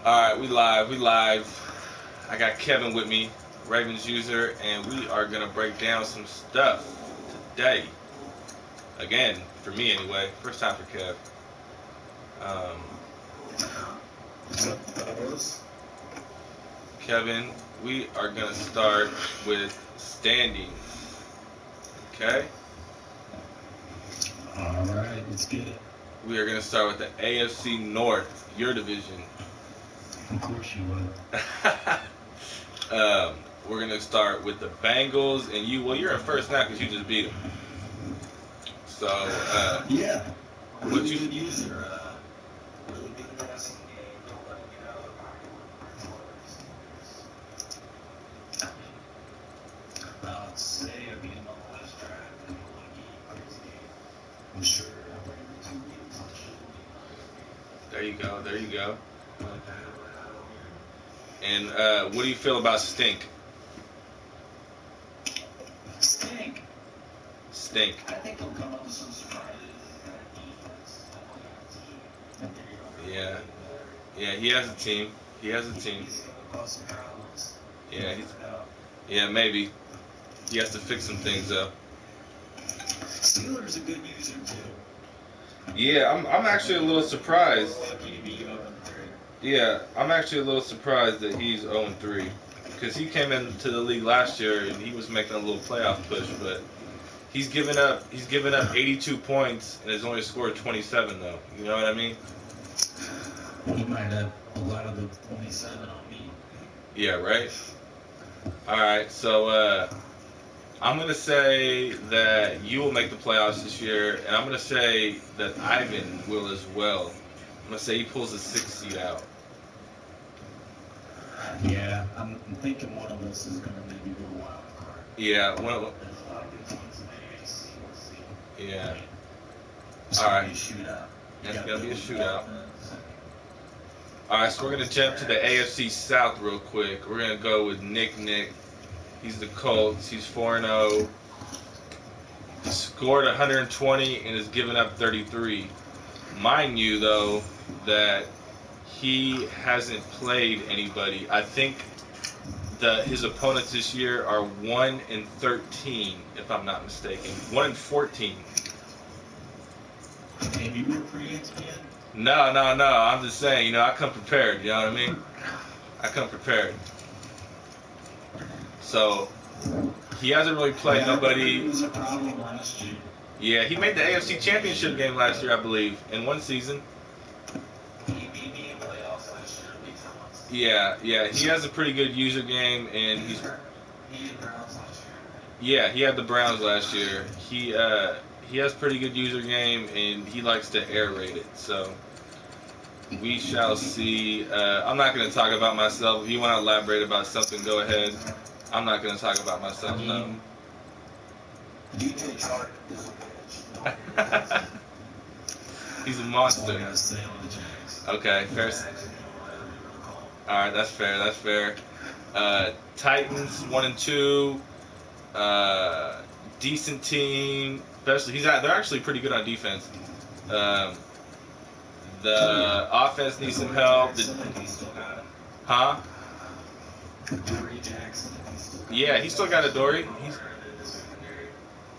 Alright, we live, we live. I got Kevin with me, Ravens user, and we are gonna break down some stuff today. Again, for me anyway. First time for Kev. Um, What's up, fellas? Kevin, we are gonna start with standing. Okay? Alright, let's get it. We are gonna start with the AFC North, your division. Of course you would. We're gonna start with the Bengals, and you. Well, you're in first now because you just beat them. So, Yeah. what Really you? good user. Really good passing game. Don't let him get out of the pocket. I'd say I'd be in the last draft and one game. I'm sure I'm ready for 2 games. There you go. There you go. And what do you feel about Stink? Stink. Stink. I think he'll come up with some surprises. Yeah. Yeah, he has a team. He has a team. Yeah, yeah, maybe. He has to fix some things up. Steelers a good user too. Yeah, I'm actually a little surprised. Yeah, I'm actually a little surprised that he's 0-3 because he came into the league last year and he was making a little playoff push, but he's given up 82 points and has only scored 27 though. You know what I mean? He might have a lot of the 27 on me. Yeah, right. All right, so I'm gonna say that you will make the playoffs this year, and I'm gonna say that Ivan will as well. I'm gonna say he pulls a 6 seed out. Yeah, I'm thinking one of us is going to maybe go wild card. Yeah, There's a lot of good teams in the AFC. We'll see. yeah. It's All going right. to be a shootout. It's gonna be a shootout. All right, so we're gonna jump to the AFC South real quick. We're gonna go with Nick. He's the Colts. He's 4-0. Scored 120 and has given up 33. Mind you, though, that he hasn't played anybody. I think his opponents this year are 1-13, if I'm not mistaken. 1-14. Have you been pre-ESPN? No. I'm just saying, I come prepared. You know what I mean? I come prepared. So he hasn't really played nobody. It was a problem last year. Yeah, he made the AFC Championship game last year, I believe, in one season. He beat me in playoffs last year. Yeah, he has a pretty good user game, and He had Browns last year. yeah, he had the Browns last year. He has pretty good user game, and he likes to air raid it. So we shall see. I'm not going to talk about myself. If you want to elaborate about something, go ahead. I'm not going to talk about myself, no. DJ Chark is a bitch. He's a That's all I monster. gotta say on the Jags. Okay, fair. All right, that's fair. Titans 1-2. Decent team. Especially they're actually pretty good on defense. The offense needs some help. Huh? Yeah, he still got Adoree.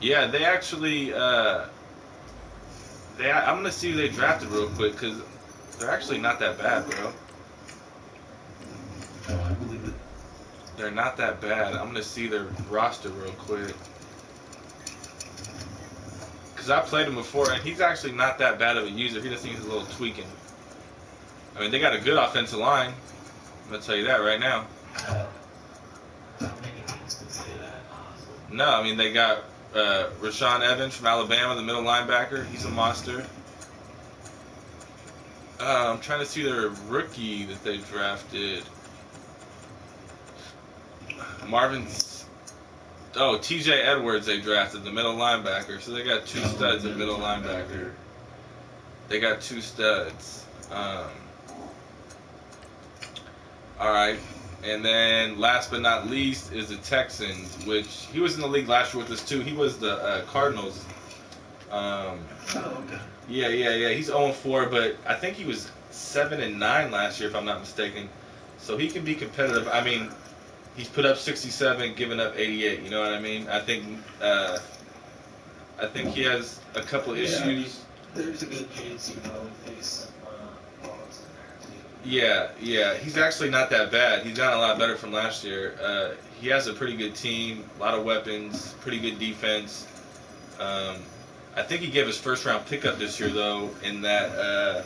Yeah, they actually. I'm gonna see who they drafted real quick because they're actually not that bad, bro. Oh, I believe it. They're not that bad. I'm gonna see their roster real quick because I played him before, and he's actually not that bad of a user. He just needs a little tweaking. I mean, they got a good offensive line. I'm gonna tell you that right now. How many teams can say that? No, I mean they got Rashawn Evans from Alabama, the middle linebacker. He's a monster. I'm trying to see their rookie that they drafted. T.J. Edwards they drafted, the middle linebacker. So they got two studs at middle linebacker. They got two studs. All right. And then last but not least is the Texans, which he was in the league last year with us too. He was the Cardinals. Oh, okay. Yeah. He's 0-4, but I think he was 7-9 last year, if I'm not mistaken. So he can be competitive. I mean, he's put up 67, given up 88. You know what I mean? I think he has a couple issues. There's a good chance you probably face some balls in there too. Yeah. He's actually not that bad. He's gotten a lot better from last year. He has a pretty good team, a lot of weapons, pretty good defense. I think he gave his first round pickup this year though in that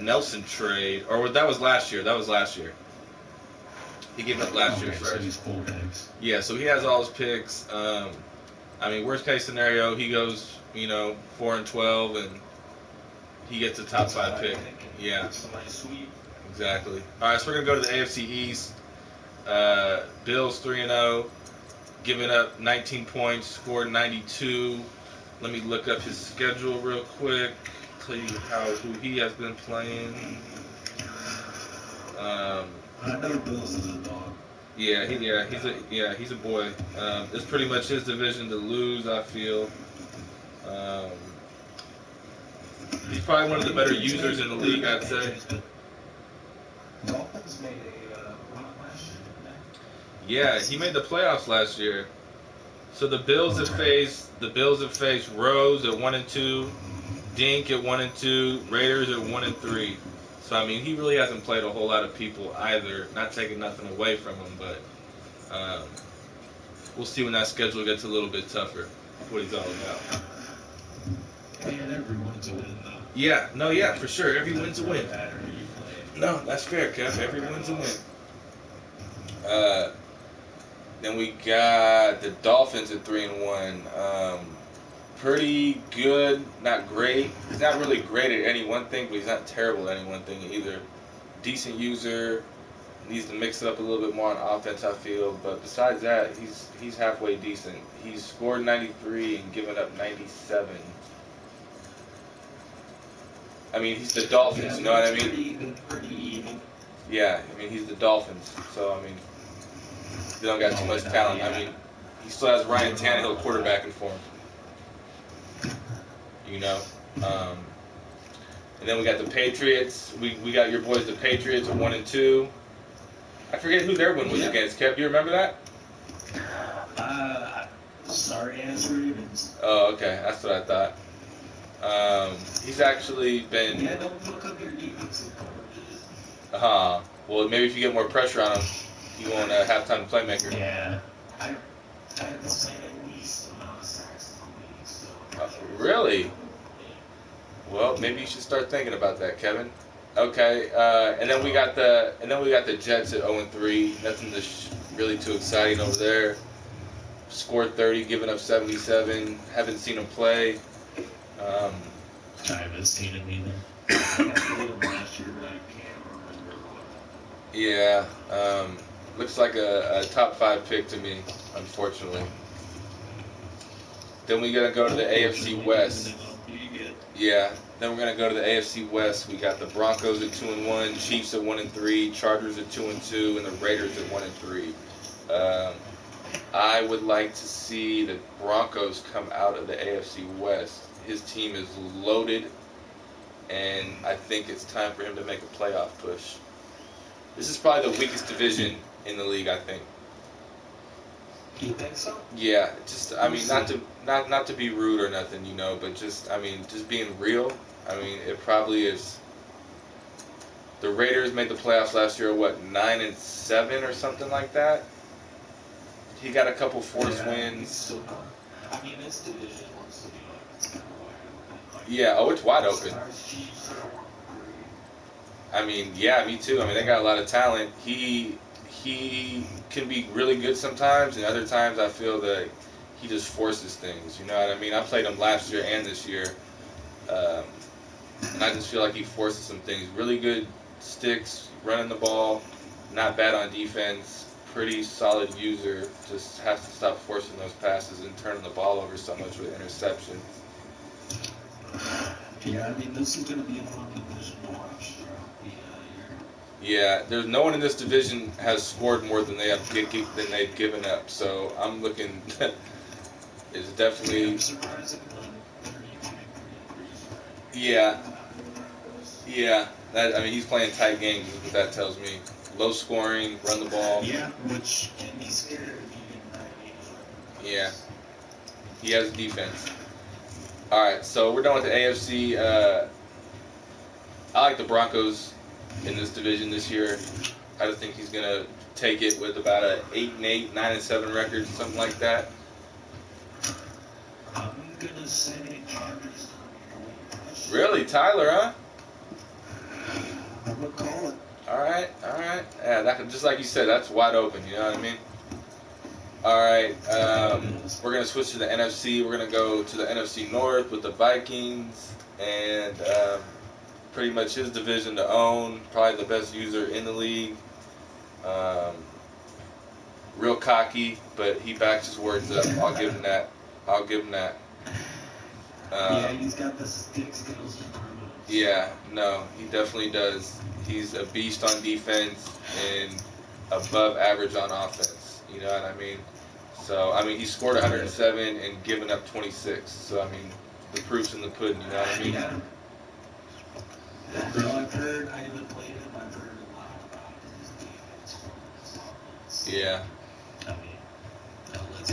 Nelson trade, or that was last year. That was last year. He gave up last year's So first. he's 4 picks. Yeah, so he has all his picks. I mean, worst case scenario, he goes 4-12 and he gets a top 5 pick. Yeah, Somebody sweet. exactly. All right, so we're gonna go to the AFC East. Bills 3-0, giving up 19 points, scored 92. Let me look up his schedule real quick. Tell you who he has been playing. I know Bills is a dog. He's a boy. It's pretty much his division to lose, I feel. He's probably one of the better users in the league, I'd say. Dolphins made a run last year, didn't they? Yeah, he made the playoffs last year. So the Bills have faced Rose at 1-2, Dink at 1-2, Raiders at 1-3. So I mean, he really hasn't played a whole lot of people either. Not taking nothing away from him, but we'll see when that schedule gets a little bit tougher. What he's all about. And everyone's a win, though. Yeah, for sure. Every win's a win. No, that's fair, Kev. Every win's a win. Then we got the Dolphins at 3-1. Pretty good, not great. He's not really great at any one thing, but he's not terrible at any one thing either. Decent user. Needs to mix it up a little bit more on offense, I feel. But besides that, he's halfway decent. He's scored 93 and given up 97. I mean, he's the Dolphins, you know what I mean? Pretty even. Yeah, I mean, he's the Dolphins. So, I mean, they don't got too much talent. I mean, he still has Ryan Tannehill quarterbacking for him. And then we got the Patriots. We got your boys, the Patriots, at 1-2. I forget who their win was against. Kev, do you remember that? Sorry, ass Ravens. Oh, okay. That's what I thought. He's actually been. Yeah, don't look up your defensive coverages. Well, maybe if you get more pressure on him, he won't have time to playmaker. Yeah. I had the same at least amount of sacks in the league, so. Really? Well, maybe you should start thinking about that, Kevin. Okay, and then we got the Jets at 0-3. Nothing really too exciting over there. Scored 30, giving up 77. Haven't seen him play. I haven't seen him either. I played him last year, but I can't remember what. Yeah, looks like a top 5 pick to me, unfortunately. Then we gotta go to the AFC West. Yeah, then we're gonna go to the AFC West. We got the Broncos at 2-1, Chiefs at 1-3, Chargers at 2-2, and the Raiders at 1-3. I would like to see the Broncos come out of the AFC West. His team is loaded, and I think it's time for him to make a playoff push. This is probably the weakest division in the league, I think. You think so? Yeah, just I mean, not to be rude or nothing, but just being real. I mean, it probably is. The Raiders made the playoffs last year, 9-7 or something like that. He got a couple forced wins. I mean, this division looks to be like it's kind of wide open. Yeah, it's wide open. I mean, yeah, me too. I mean, they got a lot of talent. He can be really good sometimes, and other times I feel that he just forces things. You know what I mean? I played him last year and this year, and I just feel like he forces some things. Really good sticks, running the ball, not bad on defense, pretty solid user. Just has to stop forcing those passes and turning the ball over so much with interception. Yeah, I mean, this is going to be a fun division to watch throughout the year. Yeah, there's no one in this division has scored more than they've given up. So I'm looking. It's definitely. I'm surprised it won 33. Yeah. That, I mean, he's playing tight games. Is what that tells me. Low scoring, run the ball. Yeah, which can be scary if you get tight games. Yeah, he has defense. All right, so we're done with the AFC. I like the Broncos in this division this year. I just think he's gonna take it with about a 8-8, 9-7 record, something like that. I'm gonna say Chargers. Really, Tyler, huh? I'm gonna call it. All right. Yeah, that could, just like you said, that's wide open. You know what I mean? All right. We're gonna switch to the NFC. We're gonna go to the NFC North with the Vikings, and pretty much his division to own. Probably the best user in the league. Real cocky, but he backs his words up. I'll give him that. Yeah, he's got the stick skills to prove it. Yeah, no, he definitely does. He's a beast on defense and above average on offense. You know what I mean? So, I mean, he scored 107 and given up 26. So, I mean, the proof's in the pudding. You know what I mean? Yeah. That's all I've heard. I haven't played him. I've heard a lot about his defense from his offense. Yeah. I mean,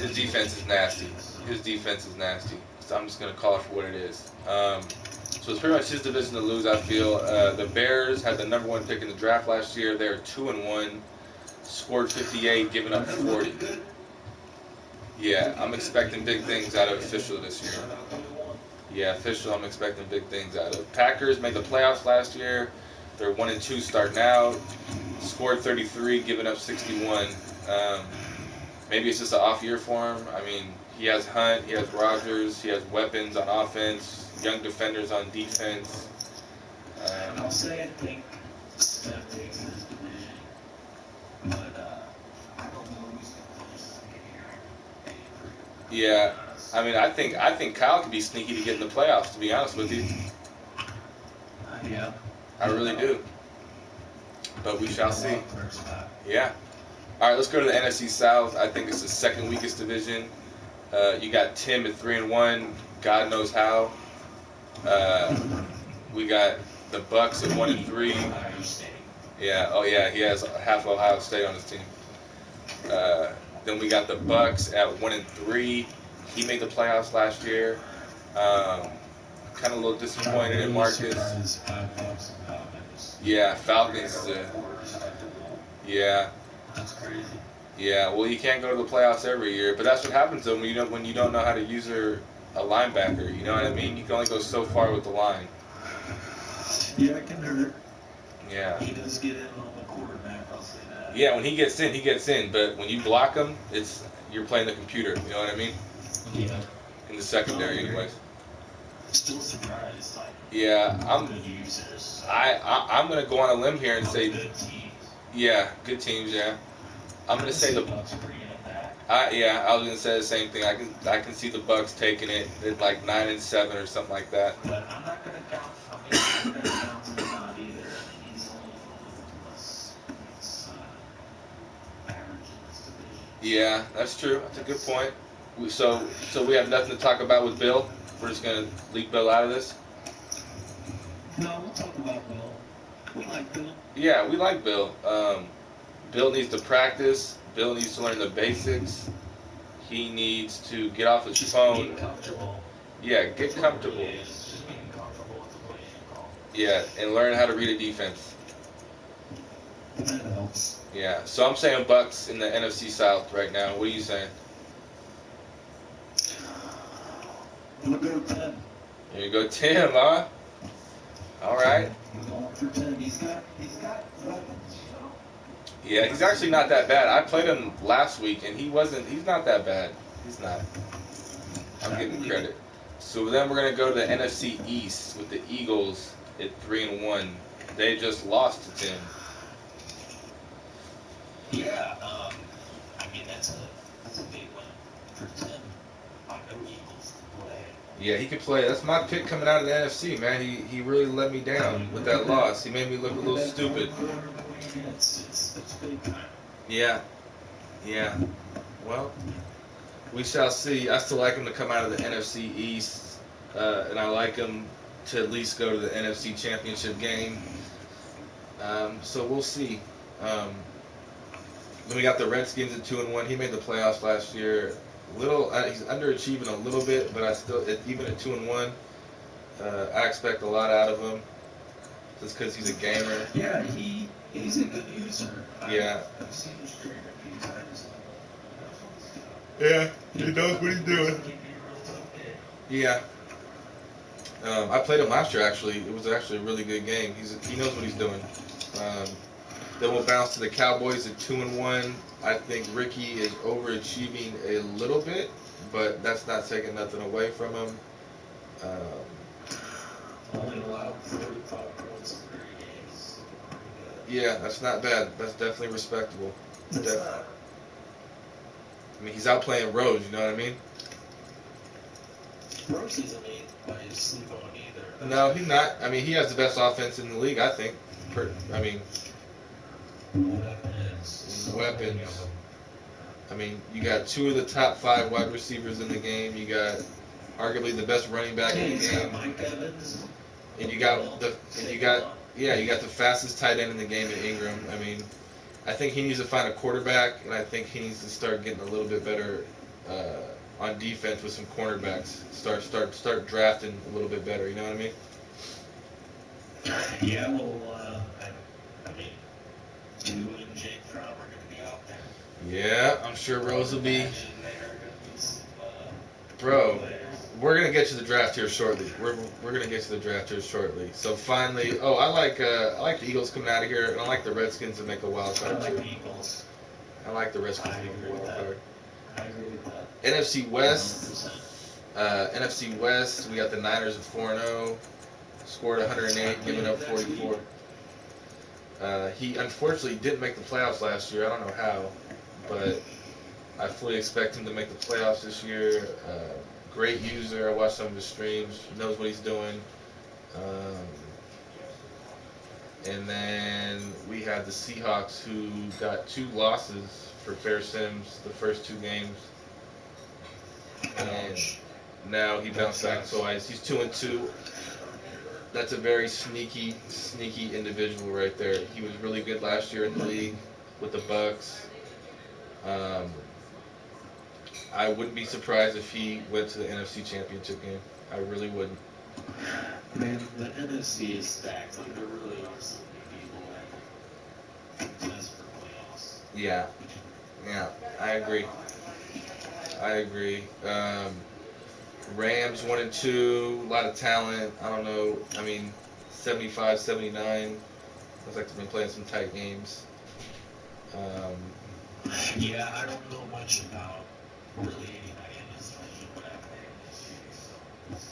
His defense is nasty. So I'm just going to call it for what it is. So it's pretty much his division to lose, I feel. The Bears had the number 1 pick in the draft last year. They're 2-1. Scored 58, giving up 40. Yeah, I'm expecting big things out of Official this year. Yeah, Official, I'm expecting big things out of. Packers made the playoffs last year. They're 1-2 starting out. Scored 33, giving up 61. Maybe it's just an off year for him. I mean, he has Hunt, he has Rodgers, he has weapons on offense, young defenders on defense. I'll say I think Steph takes this division, but I don't know who's going to play here. Yeah, I mean, I think Kyle could be sneaky to get in the playoffs. To be honest with you, Yeah, I really do. But we shall see. Yeah. All right, let's go to the NFC South. I think it's the second weakest division. You got Tim at 3-1. God knows how. We got the Bucks at 1-3. Yeah. Oh yeah. He has half Ohio State on his team. Then we got the Bucks at 1-3. He made the playoffs last year. Kind of a little disappointed in Marcus. Yeah, Falcons. Yeah. That's crazy. Yeah, well, you can't go to the playoffs every year, but that's what happens though when you don't know how to use a linebacker. You know what I mean? You can only go so far with the line. Yeah, it can hurt. Yeah. He does get in on the quarterback. I'll say that. Yeah, when he gets in, he gets in. But when you block him, you're playing the computer. You know what I mean? Yeah. In the secondary, anyways. Still surprised. Like, yeah, I'm gonna go on a limb here and say, good teams. Yeah, good teams. Yeah, I'm gonna say the Bucks bringing it back. I was gonna say the same thing. I can see the Bucks taking it at like 9-7 or something like that. But I'm not gonna count. I'm not gonna count him out either. I mean, he's only plus average in this division. Yeah, that's true. That's a good point. So we have nothing to talk about with Bill. We're just gonna leave Bill out of this. No, we'll talk about Bill. We like Bill. Yeah, we like Bill. Bill needs to practice. Bill needs to learn the basics. He needs to get off his phone. Get comfortable. Yeah, get comfortable. Just being comfortable with the play call. Yeah, and learn how to read a defense. That helps. Yeah, so I'm saying Bucks in the NFC South right now. What are you saying? I'm gonna go with 10. There you go, Tim, huh? All right. I'm going for 10. He's got weapons, you know. Yeah, he's actually not that bad. I played him last week, and he's not that bad. He's not. I'm giving credit. So then we're going to go to the NFC East with the Eagles at 3-1. They just lost to Tim. Yeah, I mean, that's a big one for Tim. I know Eagles to play. Yeah, he could play. That's my pick coming out of the NFC, man. He really let me down with that loss. He made me look a little stupid. It's big time. Yeah. Well, we shall see. I still like him to come out of the NFC East, and I like him to at least go to the NFC Championship game. So we'll see. Um, then we got the Redskins at 2-1. He made the playoffs last year. He's underachieving a little bit, but even at 2-1, I expect a lot out of him just because he's a gamer. Yeah, he's a good user. Yeah. I've seen his career a few times. Yeah, he knows what he's doing. Yeah. I played him last year, actually. It was actually a really good game. He knows what he's doing. Um, then we'll bounce to the Cowboys at 2-1. I think Ricky is overachieving a little bit, but that's not taking nothing away from him. Only allowed 45 points in 3 games. Yeah, that's not bad. That's definitely respectable. I mean, he's out playing Rose, you know what I mean? Rose isn't by sleep on either. No, he's not. I mean, he has the best offense in the league, I think. Weapons. I mean, you got 2 of the top 5 wide receivers in the game. You got arguably the best running back in the game. And you got the fastest tight end in the game in Ingram. I mean, I think he needs to find a quarterback, and I think he needs to start getting a little bit better on defense with some cornerbacks. Start drafting a little bit better. You know what I mean? Yeah, well, I mean, you and Jake Fromm are going to be out there. Yeah, I'm sure Rose will be. Bro, we're gonna get to the draft here shortly. We're gonna get to the draft here shortly. So finally, I like the Eagles coming out of here, and I like the Redskins to make a wild card too. I like the Redskins to make a wild card. I agree with that. NFC West. NFC West. We got the Niners at 4-0. Scored 108, giving up 44. He unfortunately didn't make the playoffs last year. I don't know how, but I fully expect him to make the playoffs this year. Great user. I watched some of his streams. Knows what he's doing. And then we have the Seahawks, who got 2 losses for Fair Sims the first 2 games. And now he bounced back twice. He's 2-2. That's a very sneaky individual right there. He was really good last year in the league with the Bucks. I wouldn't be surprised if he went to the NFC Championship game. I really wouldn't. Man, the NFC is stacked. Like, there really are so many people that contest for playoffs. Yeah, I agree. Rams 1-2, a lot of talent. I don't know. I mean, 75, 79. Looks like they've been playing some tight games. Yeah, I don't know much about really anybody in this division, but I've heard this year, so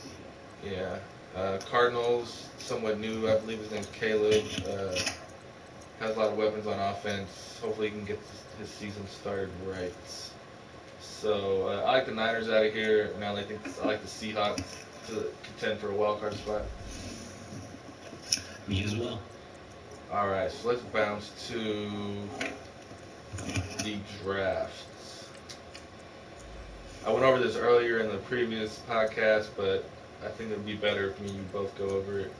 Yeah. Cardinals, somewhat new. I believe his name's Caleb. Has a lot of weapons on offense. Hopefully he can get his season started right. So I like the Niners out of here, and I like the Seahawks to contend for a wild card spot. Me as well. All right, so let's bounce to the drafts. I went over this earlier in the previous podcast, but I think it would be better if me and you both go over it.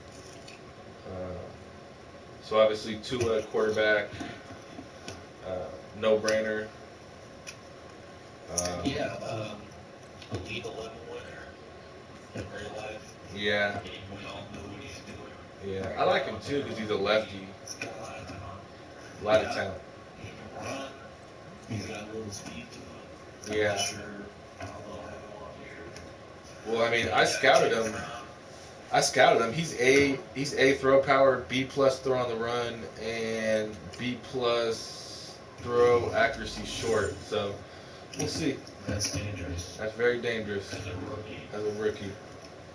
So obviously, Tua quarterback, no-brainer. Elite 11 winner in real life. Yeah. We all know what he's doing. Yeah, I like him too because he's a lefty. He's got a lot of talent. A lot of talent. He can run. He's got a little speed to him. Yeah. I'm not sure how they'll have him on here. Well, I mean, I scouted him. He's A throw power, B plus throw on the run, and B plus throw accuracy short. So we'll see. That's dangerous. That's very dangerous As a rookie.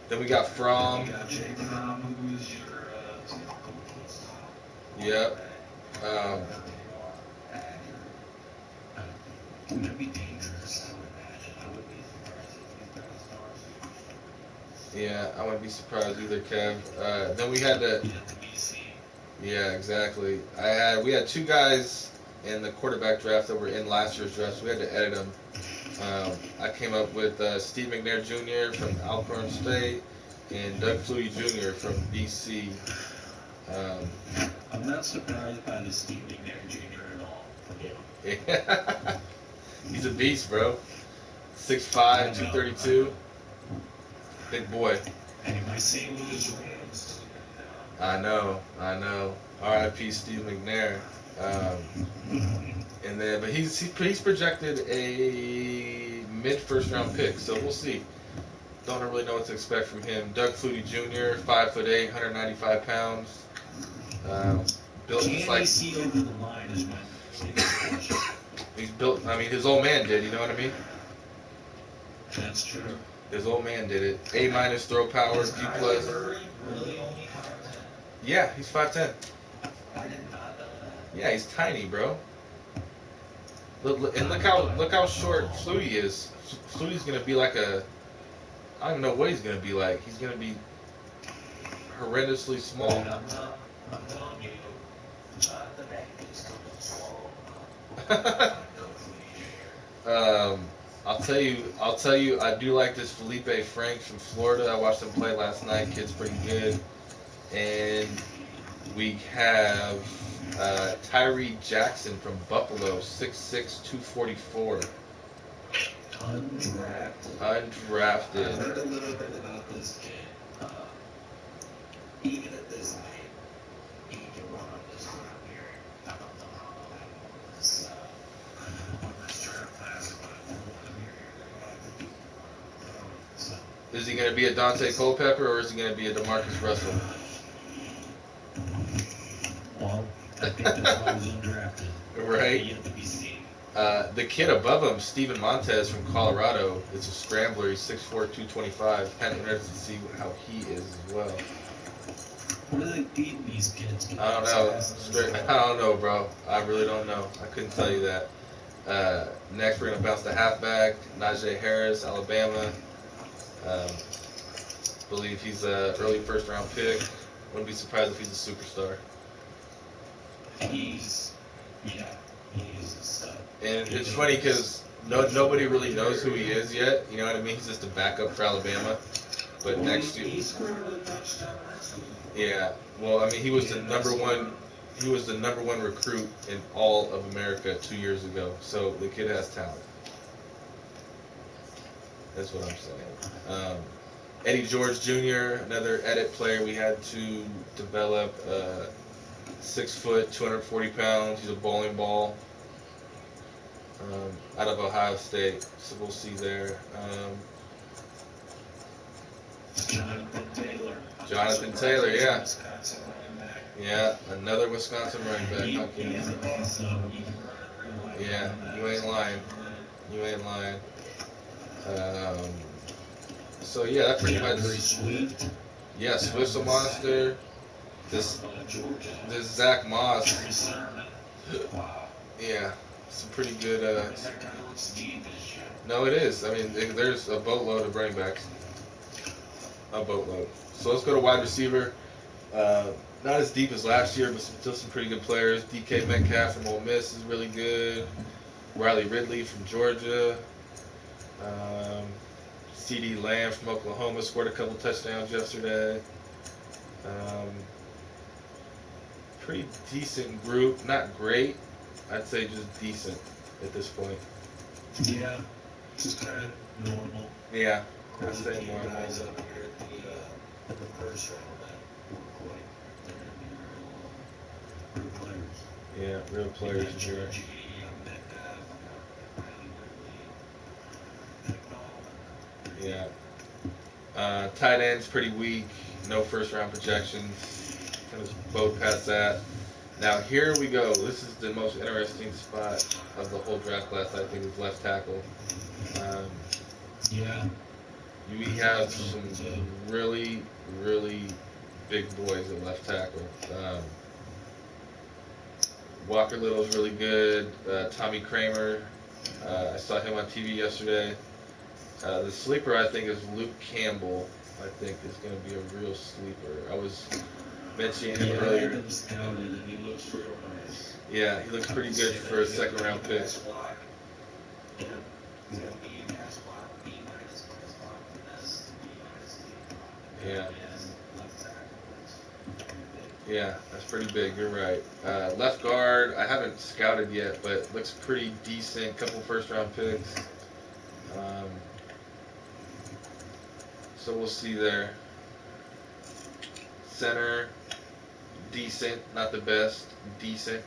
Then we got Fromm. You got Jake Fromm, who's your Yep. It would be dangerous, I would imagine. I wouldn't be surprised if he's got stars. Yeah, I wouldn't be surprised either, Kev. Then we had the BC. Yeah, exactly. We had 2 guys in the quarterback draft that were in last year's draft, so we had to edit them. I came up with Steve McNair Jr. from Alcorn State and Doug Flutie Jr. from BC. I'm not surprised by the Steve McNair Jr. at all. Yeah. He's a beast, bro. 6'5", 232. Big boy. Hey, my St. Louis Rams. I know. R.I.P. Steve McNair. And then, but he's projected a mid first round pick, so we'll see. Don't really know what to expect from him. Doug Flutie Jr., 5'8", 195 pounds. Built just like see over the line is my he's built. I mean, his old man did. You know what I mean? That's true. His old man did it. A- throw power, D+. Really only 5'10"? Yeah, he's 5'10". I did not know that. Yeah, he's tiny, bro. And look how short Flutie is. Flutie's gonna be like I don't know what he's gonna be like. He's gonna be horrendously small. I'm telling you, the bank is coming slow. I'll tell you, I do like this Felipe Franks from Florida. I watched him play last night. Kid's pretty good. And we have Tyree Jackson from Buffalo, 6'6", 244. Undrafted. I Undrafted. heard a little bit about this kid. Even at this height, he can run up this ground here. I don't know how long this draft class, so. Is he going to be a Dante Culpepper or is he going to be a DeMarcus Russell? Well, I think that's why he's undrafted. Right. Yet to be seen. The kid above him, Steven Montez from Colorado, is a scrambler. He's 6'4", 225. Kind of interested to see how he is as well. What are they feeding these kids? I don't know. I don't know, bro. I really don't know. I couldn't tell you that. Next, we're going to bounce to halfback, Najee Harris, Alabama. Believe he's an early first-round pick. Wouldn't be surprised if he's a superstar. He's a stud. And it's funny because nobody really knows who he is yet. You know what I mean? He's just a backup for Alabama. But next year, he scored a touchdown last week. yeah. Well, I mean, he was the number one. He was the number one recruit in all of America 2 years ago. So the kid has talent. That's what I'm saying. Eddie George Jr., another edit player we had to develop. 6 foot, 240 pounds. He's a bowling ball. Out of Ohio State. So we'll see there. Jonathan Taylor, yeah. Yeah, another Wisconsin running back. Yeah, you ain't lying. So yeah, that pretty much. Yeah, Swift's a monster. This Zach Moss. Yeah, some pretty good. No, it is. I mean, there's a boatload of running backs. A boatload. So let's go to wide receiver. Not as deep as last year, but still some pretty good players. DK Metcalf from Ole Miss is really good. Riley Ridley from Georgia. CeeDee Lamb from Oklahoma scored a couple touchdowns yesterday. Pretty decent group. Not great. I'd say just decent at this point. Yeah, just kind of normal. Yeah, I'd say normal. Guys up here at the first round that were quite real players. Yeah, real players here. Yeah. Tight end's pretty weak. No first round projections. Kind of boat past that. Now here we go. This is the most interesting spot of the whole draft class, I think, is left tackle. Yeah. We have some really, really big boys at left tackle. Walker Little's really good. Tommy Kramer. I saw him on TV yesterday. The sleeper, I think, is Luke Campbell. I think is going to be a real sleeper. I was mentioning him earlier. Yeah, he looks pretty good for a second round pick. Yeah, that's pretty big. You're right. Left guard, I haven't scouted yet, but looks pretty decent. Couple first round picks. Um, so we'll see there. Center, decent, not the best, decent.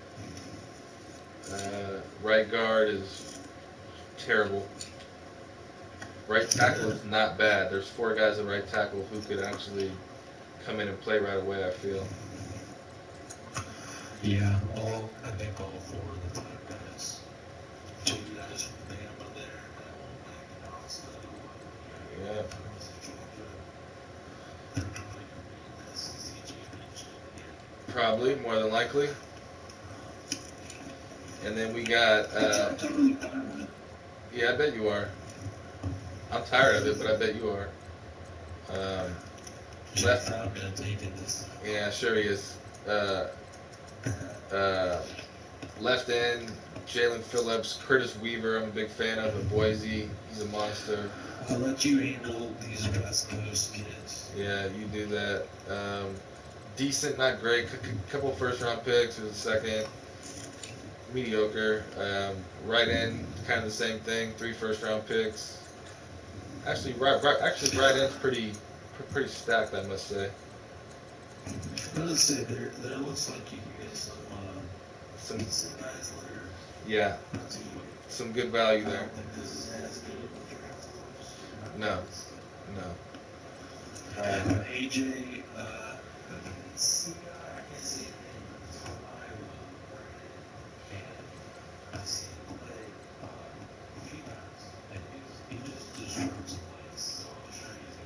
Right guard is terrible. Right tackle is not bad. There's 4 guys at right tackle who could actually come in and play right away, I feel. Yeah, I think all 4 of the top guys. 2 guys from Bama there that won't make it also. Yeah. Probably, more than likely. And then we got, yeah, I bet you are. I'm tired of it, but I bet you are. Left, yeah, sure he is. Left end, Jalen Phillips, Curtis Weaver, I'm a big fan of in Boise. He's a monster. I'll let you handle these West Coast kids. Yeah, you do that. Decent, not great. Couple first round picks in the second. Mediocre. Right end, kind of the same thing. 3 first round picks. Actually, right end's pretty stacked, I must say. Let's say there looks like you can get some decent guys later. Yeah, some good value I there. don't think this is as good of a draft as most. No. AJ, I can see his name from Iowa, and I see him play a few times, and he just disrupts plays, so I'm sure he's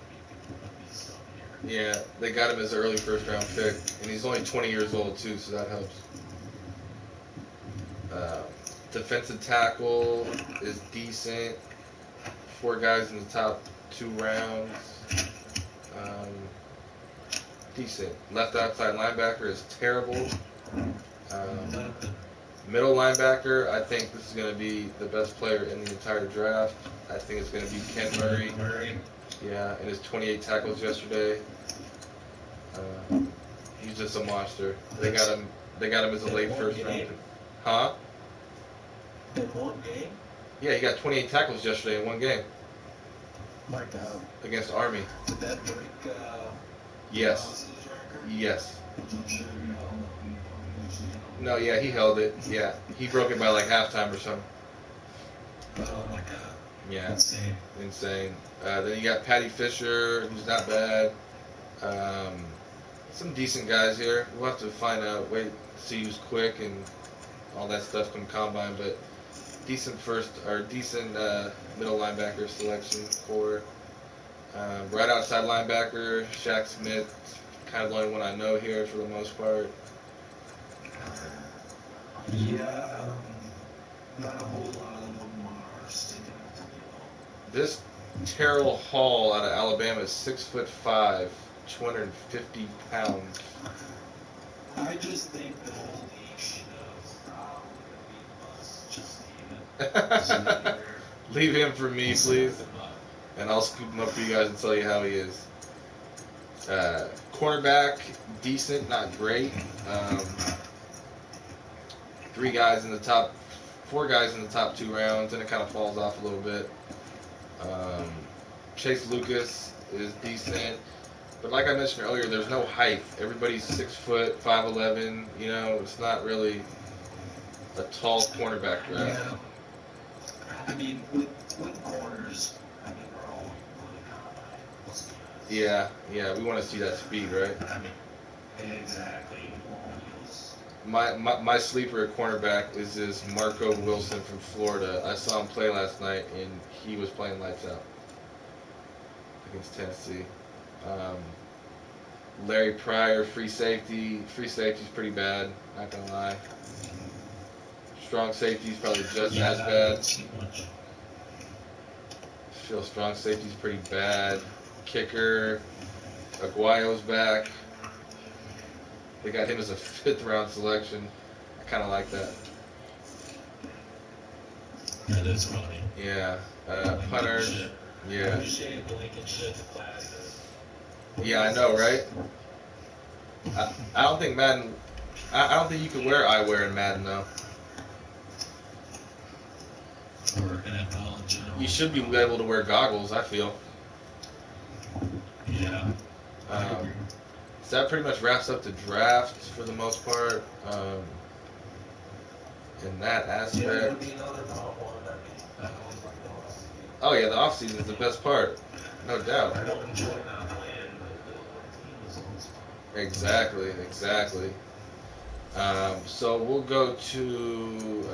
going to be something here. Yeah, they got him as an early first round pick, and he's only 20 years old too, so that helps. Defensive tackle is decent. 4 guys in the top 2 rounds. Decent. Left outside linebacker is terrible. Middle linebacker, I think this is going to be the best player in the entire draft. I think it's going to be Ken Murray. Yeah, and his 28 tackles yesterday. He's just a monster. They got him as a late first round pick. Huh? In one game? Yeah, he got 28 tackles yesterday in one game My God. against Army. Did that break Yes. Ross's record? Yes. I'm sure you all know he No, yeah, he held it. Yeah, he broke it by like halftime or something. Oh my God. Yeah, Insane. then you got Patty Fisher, who's not bad. Some decent guys here. We'll have to find out, see who's quick and all that stuff come combine, but decent middle linebacker selection for right outside linebacker, Shaq Smith, kind of the only one I know here for the most part. Yeah, not a whole lot of them are sticking out to me. This Terrell Hall out of Alabama is 6'5", 250 pounds. I just think the whole league should have beat us. Just leave it. Leave him for me, please, and I'll scoop him up for you guys and tell you how he is. Cornerback, decent, not great. 4 guys in the top 2 rounds, and it kind of falls off a little bit. Chase Lucas is decent, but like I mentioned earlier, there's no height. Everybody's 6 foot, 5'11". You know, it's not really a tall cornerback draft. Yeah. I mean, with corners, I mean, we're all really combine. Yeah, we want to see that speed, right? I mean, exactly. My sleeper at cornerback is this Marco Wilson from Florida. I saw him play last night, and he was playing lights out against Tennessee. Larry Pryor, free safety. Free safety's pretty bad, not gonna lie. Strong safety's probably just as bad. I feel strong safety's pretty bad. Kicker, Aguayo's back. They got him as a 5th round selection. I kind of like that. That is funny. Yeah. Punter. Yeah. Yeah, I know, right? I don't think Madden. I don't think you can wear eyewear in Madden though. Or NFL in general. You should be able to wear goggles. I feel. Yeah. I agree. So that pretty much wraps up the draft for the most part. In that aspect. Oh yeah, the off season is the best part, no doubt. I don't enjoy not playing, but Exactly. So we'll go to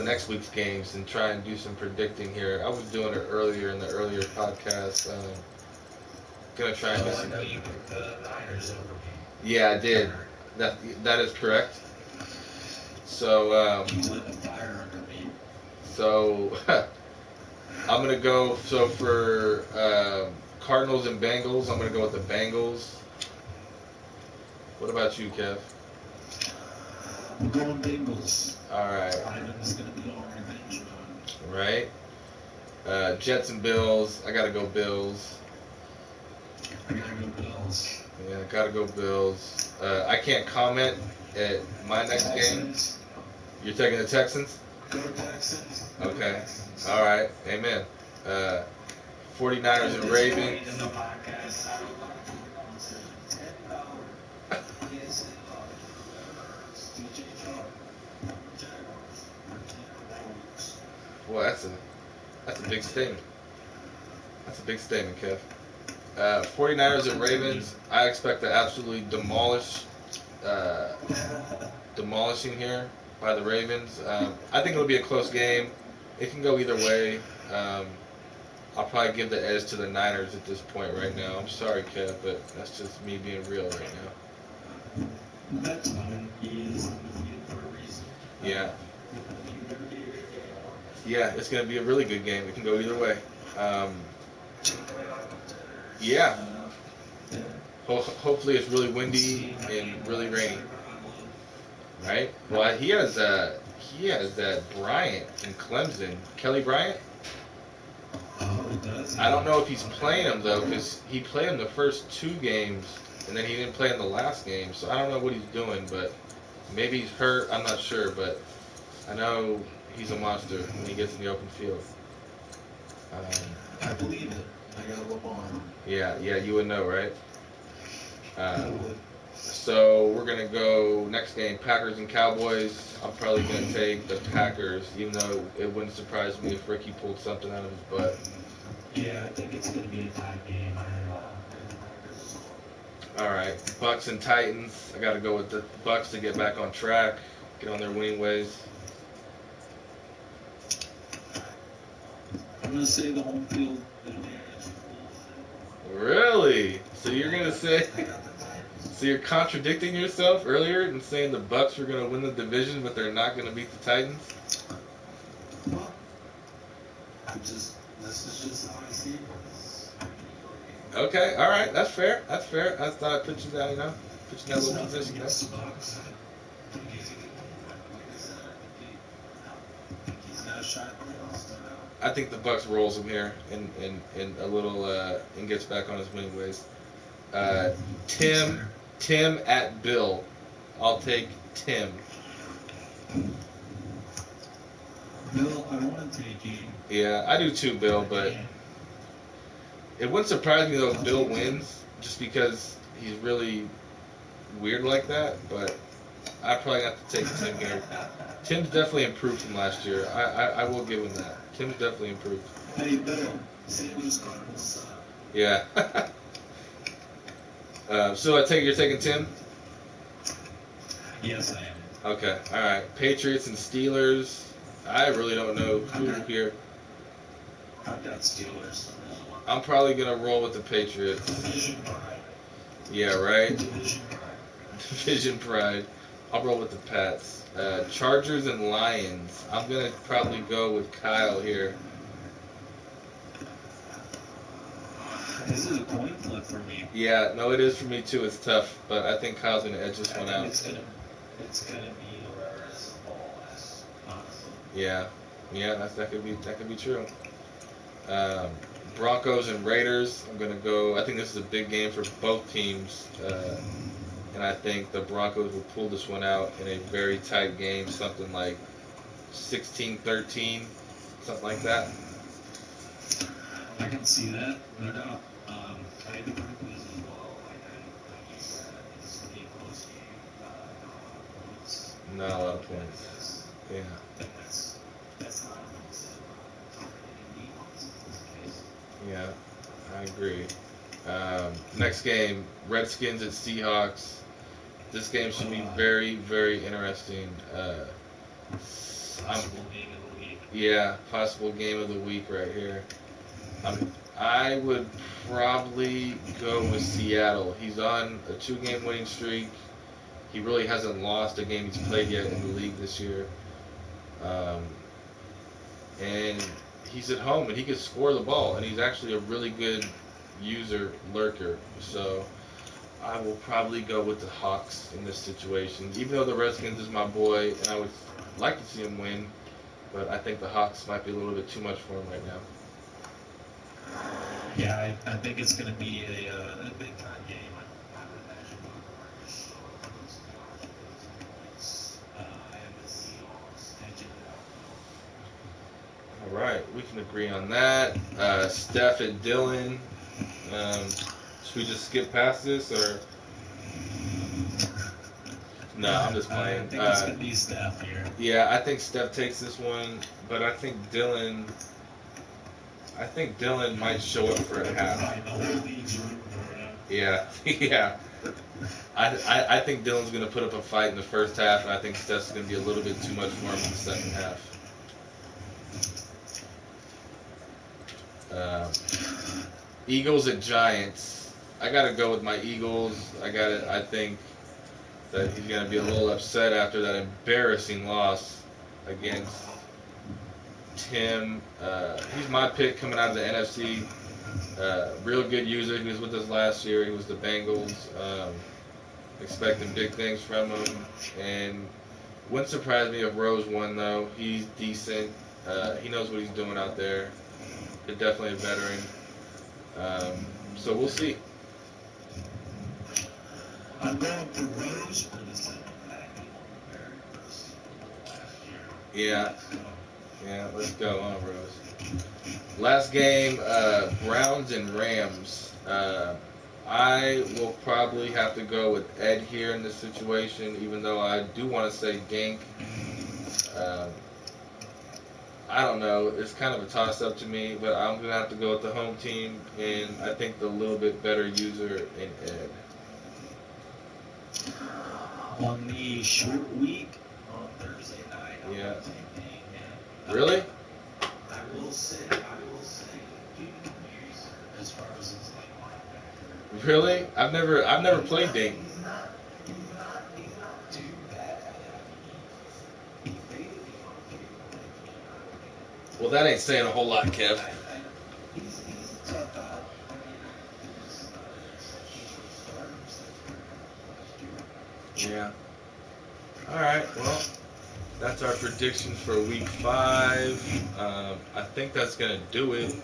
next week's games and try and do some predicting here. I was doing it earlier in the earlier podcast. Gonna try and do I some. know you picked the Niners over me. Yeah, I did. That is correct. So You lit a fire under me. so I'm gonna go. So for Cardinals and Bengals, I'm gonna go with the Bengals. What about you, Kev? I'm going Bengals. All right. Ivan's gonna be on revenge mode. Right. Jets and Bills. I gotta go Bills. I gotta go Bills. Yeah, gotta go Bills. I can't comment at my next game. Texans. You're taking the Texans? Go Texans. Okay. All right. Amen. 49ers and Ravens. In the podcast. Boy, that's a big statement. That's a big statement, Kev. 49ers and Ravens. I expect to absolutely demolishing here by the Ravens. I think it'll be a close game. It can go either way. I'll probably give the edge to the Niners at this point right now. I'm sorry, Kev, but that's just me being real right now. That's fine. He is undefeated for a reason. Yeah. Yeah, it's going to be a really good game. It can go either way. Yeah. Hopefully it's really windy and really rainy. Right? Well, he has that Bryant in Clemson. Kelly Bryant? Oh, does. I don't know if he's playing him, though, because he played him the first 2 games, and then he didn't play in the last game. So I don't know what he's doing, but maybe he's hurt. I'm not sure, but I know he's a monster when he gets in the open field. I believe it. I got a little on. Yeah, you would know, right? So we're going to go next game, Packers and Cowboys. I'm probably going to take the Packers, even though it wouldn't surprise me if Ricky pulled something out of his butt. Yeah, I think it's going to be a tie game. All right, Bucks and Titans. I got to go with the Bucks to get back on track, get on their winning ways. I'm going to say the home field advantage. Really? So you're going to say... So you're contradicting yourself earlier and saying the Bucks were going to win the division, but they're not going to beat the Titans? Well, this is just how I see it. Okay, all right, that's fair. I thought I'd put you down, put you in that little position. I think the Bucks rolls him here and a little and gets back on his winning ways. Tim at Bill. I'll take Tim. Bill, I want to take you. Yeah, I do too, Bill, but it wouldn't surprise me though if Bill wins, just because he's really weird like that, but I probably have to take Tim here. Tim's definitely improved from last year. I will give him that. Tim's definitely improved. Hey, Bill, St. Louis Cardinals. Yeah. So I take it you're taking Tim? Yes, I am. Okay, all right. Patriots and Steelers. I really don't know who here. I've got Steelers. I'm probably gonna roll with the Patriots. Division pride. Yeah, right. Division pride. Division pride. I'll roll with the Pats. Chargers and Lions. I'm gonna probably go with Kyle here. This is a coin flip for me. Yeah, no, it is for me too. It's tough, but I think Kyle's gonna edge this one out. It's gonna be Herrera's ball honestly. Yeah, that could be true. Broncos and Raiders. I'm gonna go. I think this is a big game for both teams, and I think the Broncos will pull this one out in a very tight game, something like 16-13, something like that. I can see that, no doubt. I had the Broncos as well. Like you said, I think it's going to be a close game. Not a lot of points. Yeah. That's not a Yeah, I agree. Next game, Redskins at Seahawks. This game should be very, very interesting. possible game of the week. Yeah, possible game of the week right here. I would probably go with Seattle. He's on a 2-game winning streak. He really hasn't lost a game he's played yet in the league this year. And he's at home and he can score the ball. And he's actually a really good lurker. So I will probably go with the Hawks in this situation. Even though the Redskins is my boy and I would like to see him win, but I think the Hawks might be a little bit too much for him right now. Yeah, I think it's going to be a big time game. I would imagine I have the Seahawks edging it out. All right, we can agree on that. Steph and Dylan. Should we just skip past this or? No, I'm just playing. I think it's going to be Steph here. Yeah, I think Steph takes this one, but I think Dylan might show up for a half. Yeah, yeah. I think Dylan's going to put up a fight in the first half, and I think Steph's going to be a little bit too much for him in the second half. Eagles at Giants. I got to go with my Eagles. I think that he's going to be a little upset after that embarrassing loss against Tim. He's my pick coming out of the NFC. Real good user. He was with us last year. He was the Bengals. Expecting big things from him. And wouldn't surprise me if Rose won, though. He's decent. He knows what he's doing out there. He's definitely a veteran. So we'll see. I'm going to Rose. Yeah. Yeah, let's go on, Rose. Last game, Browns and Rams. I will probably have to go with Ed here in this situation, even though I do want to say Gink. I don't know. It's kind of a toss-up to me, but I'm going to have to go with the home team, and I think the little bit better user in Ed. On the short week on Thursday night. Yeah. Really? I will say, as far as his linebacker. Really? I've never played Dink. He's not too bad at it. Well, that ain't saying a whole lot, Kev. He's a tough out. Yeah. All right. Well, that's our predictions for week 5. I think that's gonna do it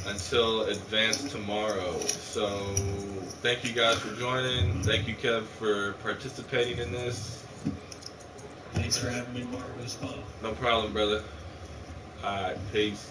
until advance tomorrow. So thank you guys for joining. Thank you, Kev, for participating in this. Thanks for having me, Mark. It was fun. No problem, brother. All right. Peace.